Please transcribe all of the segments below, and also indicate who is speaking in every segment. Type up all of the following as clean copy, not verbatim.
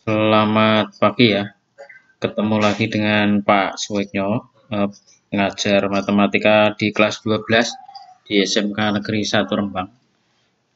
Speaker 1: Selamat pagi ya, ketemu lagi dengan Pak Suweknyo, pengajar matematika di kelas 12 di SMK Negeri 1 Rembang.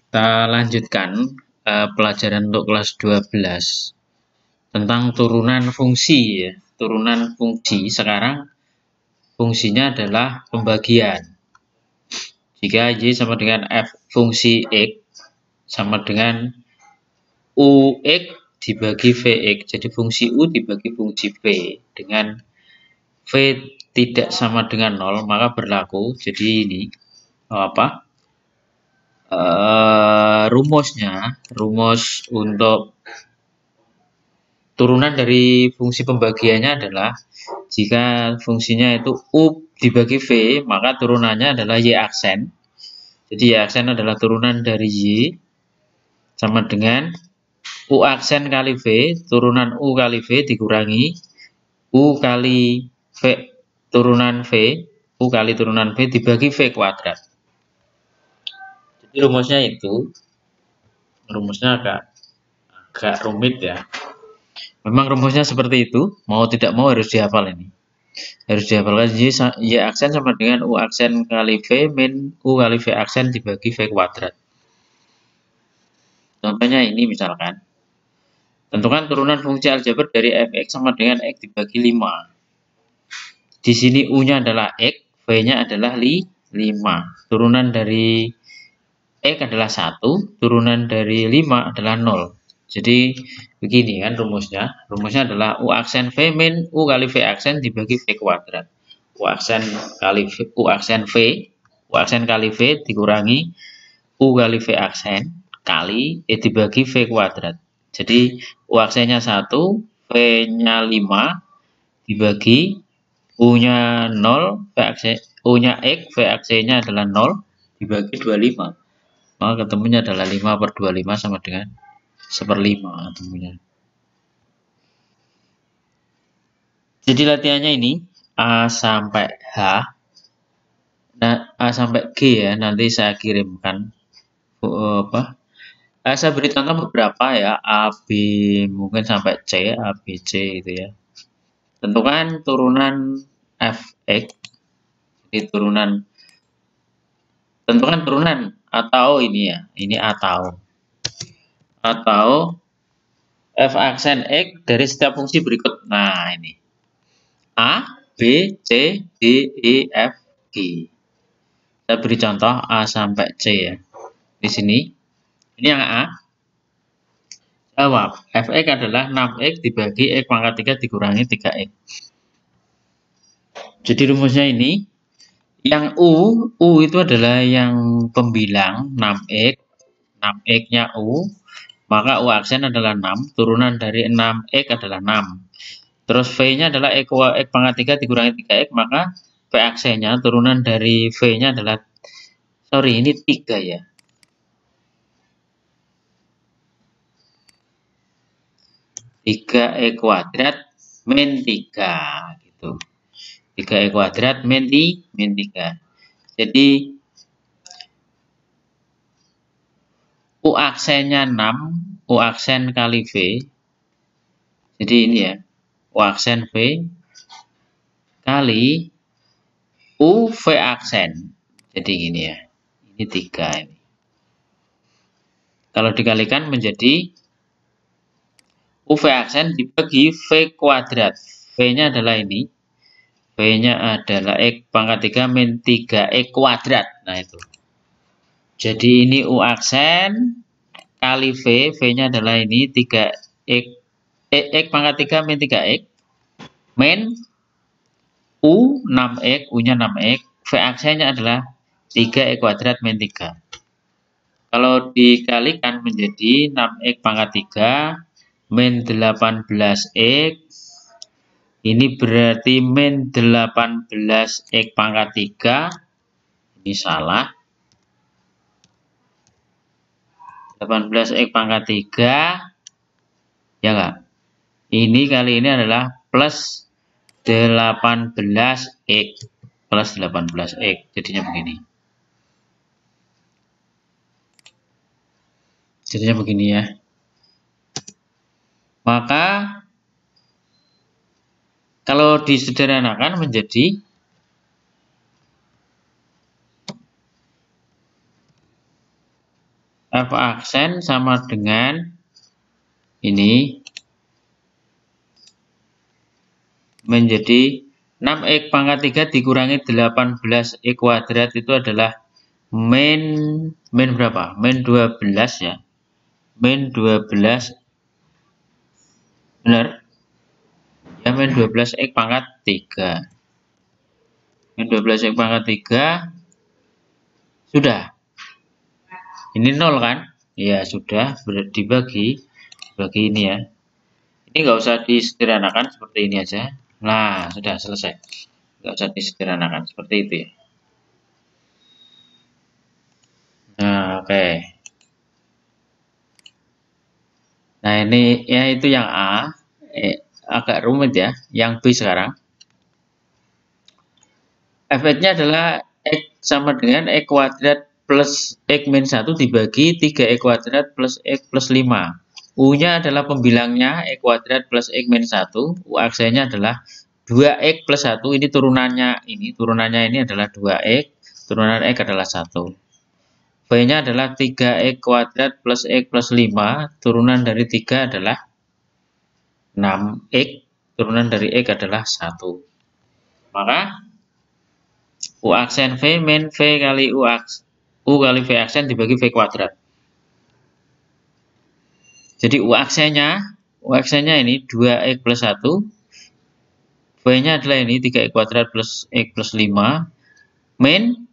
Speaker 1: Kita lanjutkan pelajaran untuk kelas 12 tentang turunan fungsi ya. Turunan fungsi sekarang fungsinya adalah pembagian. Jika Y sama dengan F fungsi X sama dengan UX dibagi Vx, jadi fungsi U dibagi fungsi V dengan V tidak sama dengan 0, maka berlaku. Jadi ini rumus untuk turunan dari fungsi pembagiannya adalah jika fungsinya itu U dibagi V, maka turunannya adalah Y aksen. Jadi Y aksen adalah turunan dari Y sama dengan U aksen kali V, turunan U kali V dikurangi U kali V turunan V, U kali turunan V dibagi V kuadrat. Jadi rumusnya itu, rumusnya agak rumit ya. Memang rumusnya seperti itu, mau tidak mau harus dihafal ini. Harus dihafalkan Y aksen sama dengan U aksen kali V min U kali V aksen dibagi V kuadrat. Contohnya ini misalkan. Tentukan turunan fungsi aljabar dari fx sama dengan x dibagi 5. Di sini U-nya adalah X, V-nya adalah 5. Turunan dari X adalah 1, turunan dari 5 adalah 0. Jadi begini kan rumusnya. Rumusnya adalah U aksen V min U kali V aksen dibagi V kuadrat. U aksen kali V, U aksen V, U aksen kali V dikurangi U kali V aksen kali dibagi V kuadrat. Jadi U aksennya 1, V-nya 5 dibagi U-nya 0, U-nya X, V aksennya adalah 0, dibagi 25. Maka ketemunya adalah 5 per 25 sama dengan 1/5 ketemunya. Jadi latihannya ini A sampai H. Nah, A sampai G ya, nanti saya kirimkan. Saya beri contoh beberapa ya, A, B, mungkin sampai C, A, B, C gitu ya. Tentukan turunan Fx, ini tentukan turunan atau ini ya, ini atau f aksen x dari setiap fungsi berikut. Nah, ini A, B, C, D, E, F, G. Saya beri contoh A sampai C ya. Di sini, ini yang A. Jawab, fx adalah 6x dibagi x pangkat 3 dikurangi 3x. Jadi rumusnya ini, yang U itu adalah yang pembilang 6x, 6x-nya U, maka U aksen adalah 6, turunan dari 6x adalah 6. Terus V-nya adalah X pangkat 3 dikurangi 3x, maka V aksennya turunan dari V-nya adalah, sorry ini 3 ya. 3x kuadrat min 3 gitu. 3x kuadrat min 3. Jadi U aksennya 6, U aksen kali V. Jadi ini ya, U aksen V kali U V aksen. Jadi gini ya. Ini 3 ini. Kalau dikalikan menjadi U V aksen dibagi V kuadrat. V-nya adalah ini. V-nya adalah X pangkat 3 min 3X kuadrat. Nah itu. Jadi ini U aksen kali V. V-nya adalah ini 3X. X pangkat 3 min 3X. Min U 6X. U-nya 6X. V aksennya adalah 3X kuadrat min 3. Kalau dikalikan menjadi 6X pangkat 3 min 18x, ini berarti min 18x pangkat 3, ini salah, 18x pangkat 3, ya enggak? Ini kali ini adalah plus 18x, plus 18x, jadinya begini. Jadinya begini ya. Maka kalau disederhanakan menjadi F aksen sama dengan ini menjadi 6x pangkat 3 dikurangi 18x kuadrat itu adalah min berapa? Min 12 ya. Min 12 benar? Ya, min 12x pangkat 3. Min 12x pangkat 3 sudah. Ini 0 kan? Ya, sudah dibagi ini ya. Ini nggak usah disederhanakan seperti ini aja. Nah, sudah selesai. Nggak usah disederhanakan seperti itu ya. Nah, oke. Nah, ini ya itu yang A. Agak rumit ya. Yang B sekarang. F-nya adalah X sama dengan X kuadrat plus X min 1 dibagi 3X kuadrat plus X plus 5. U-nya adalah pembilangnya X kuadrat plus X min 1. U aksennya adalah 2X plus 1. Ini turunannya ini adalah 2X. Turunan X adalah 1. V-nya adalah 3X kuadrat plus X plus 5. Turunan dari 3 adalah 6X. Turunan dari X adalah 1. Maka U aksen V min V kali U kali V aksen dibagi V kuadrat. Jadi U aksennya ini 2X plus 1. V-nya adalah ini 3X kuadrat plus X plus 5. Min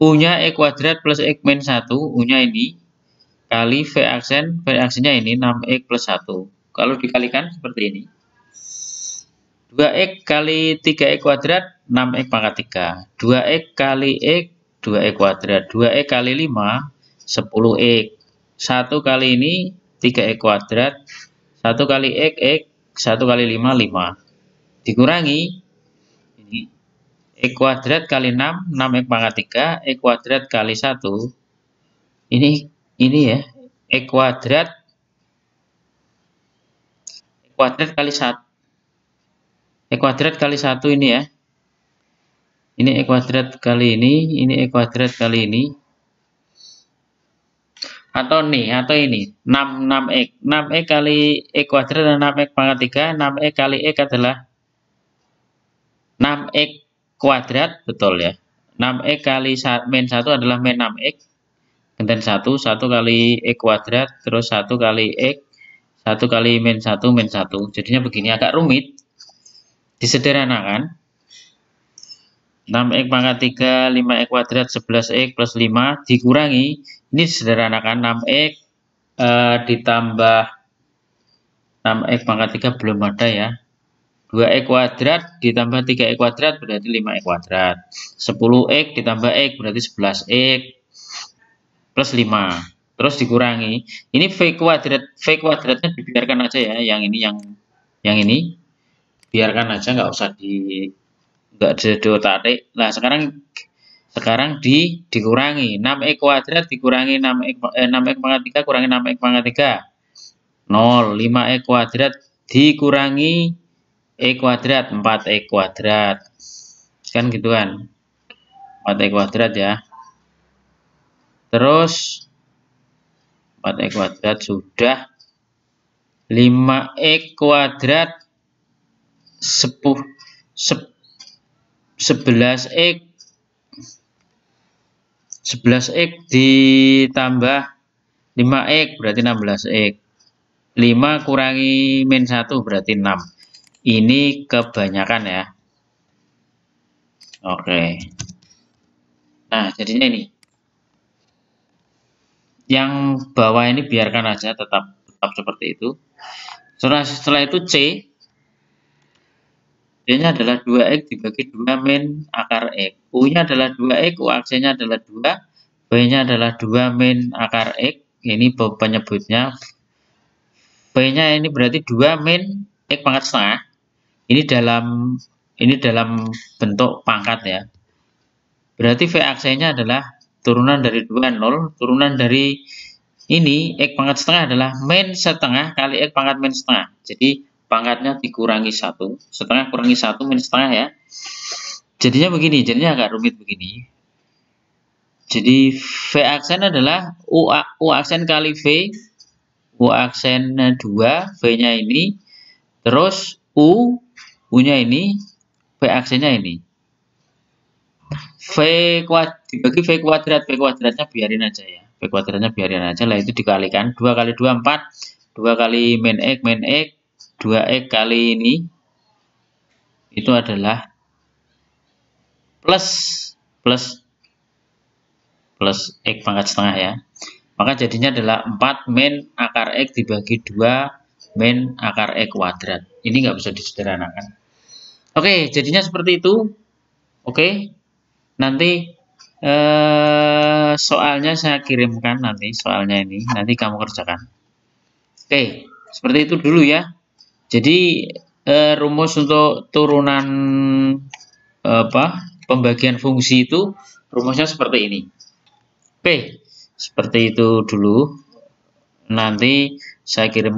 Speaker 1: U-nya X kuadrat plus X min 1. U-nya ini kali V aksennya ini 6X plus 1. Kalau dikalikan seperti ini. 2X kali 3X kuadrat 6X pangkat 3. 2X kali X 2X kuadrat. 2X kali 5 10X. 1 kali ini 3X kuadrat. 1 kali X 1 kali 5 5. Dikurangi ini X kuadrat kali 6 6X pangkat 3. X kuadrat kali 1 ini ya X kuadrat kali 1. X kuadrat kali 1 ini ya. Ini X kuadrat kali ini X kuadrat kali ini. Atau ini 6X. 6X kali X kuadrat dan 6X pangkat 3. 6X kali X adalah 6X kuadrat, betul ya. 6X kali min 1 adalah min 6X. Gantian 1 kali X kuadrat, terus 1 kali X, 1 kali min 1 min 1. Jadinya begini, agak rumit. Disederhanakan. 6X pangkat 3, 5X kuadrat, 11X plus 5 dikurangi. Ini disederhanakan 6X ditambah 6X pangkat 3 belum ada ya. 2X kuadrat ditambah 3X kuadrat berarti 5X kuadrat. 10X ditambah X berarti 11X plus 5. Terus dikurangi. Ini V kuadratnya dibiarkan aja ya. Yang ini biarkan aja, nggak usah ditarik. Nah, sekarang dikurangi 6X kuadrat dikurangi 6X pangkat 3 kurangi 6X pangkat 3 0. 5X kuadrat dikurangi X kuadrat 4X kuadrat kan gitu kan, 4X kuadrat ya. Terus 4X kuadrat sudah. 5X kuadrat 11X ditambah 5X berarti 16X. 5 kurangi min 1 berarti 6. Ini kebanyakan ya. Oke. Nah, jadinya ini. Yang bawah ini biarkan aja tetap seperti itu. Setelah itu C. C-nya adalah 2X dibagi 2 min akar X. U-nya adalah 2X, U aksennya adalah 2. B-nya adalah 2 min akar X. Ini penyebutnya. B-nya ini berarti 2 min X pangkat setengah. Ini dalam bentuk pangkat ya. Berarti V aksennya adalah turunan dari 2 0, turunan dari ini X pangkat setengah adalah min setengah kali X pangkat min setengah. Jadi pangkatnya dikurangi 1. Setengah kurangi 1 min setengah ya. Jadinya begini, jadinya agak rumit begini. Jadi V aksen adalah U aksen kali V. U aksen 2, V-nya ini. Terus U-nya ini, V aksennya ini. Dibagi V kuadratnya biarin aja ya. V kuadratnya biarin aja lah, itu dikalikan 2 kali 2 4, 2 kali min X 2X kali ini itu adalah plus X pangkat setengah ya. Maka jadinya adalah 4 min akar X dibagi 2 min akar X kuadrat. Ini nggak bisa disederhanakan. Oke, jadinya seperti itu. Oke, nanti soalnya saya kirimkan nanti, soalnya ini nanti kamu kerjakan. Oke, seperti itu dulu ya. Jadi rumus untuk turunan pembagian fungsi itu rumusnya seperti ini. Oke, seperti itu dulu. Nanti saya kirim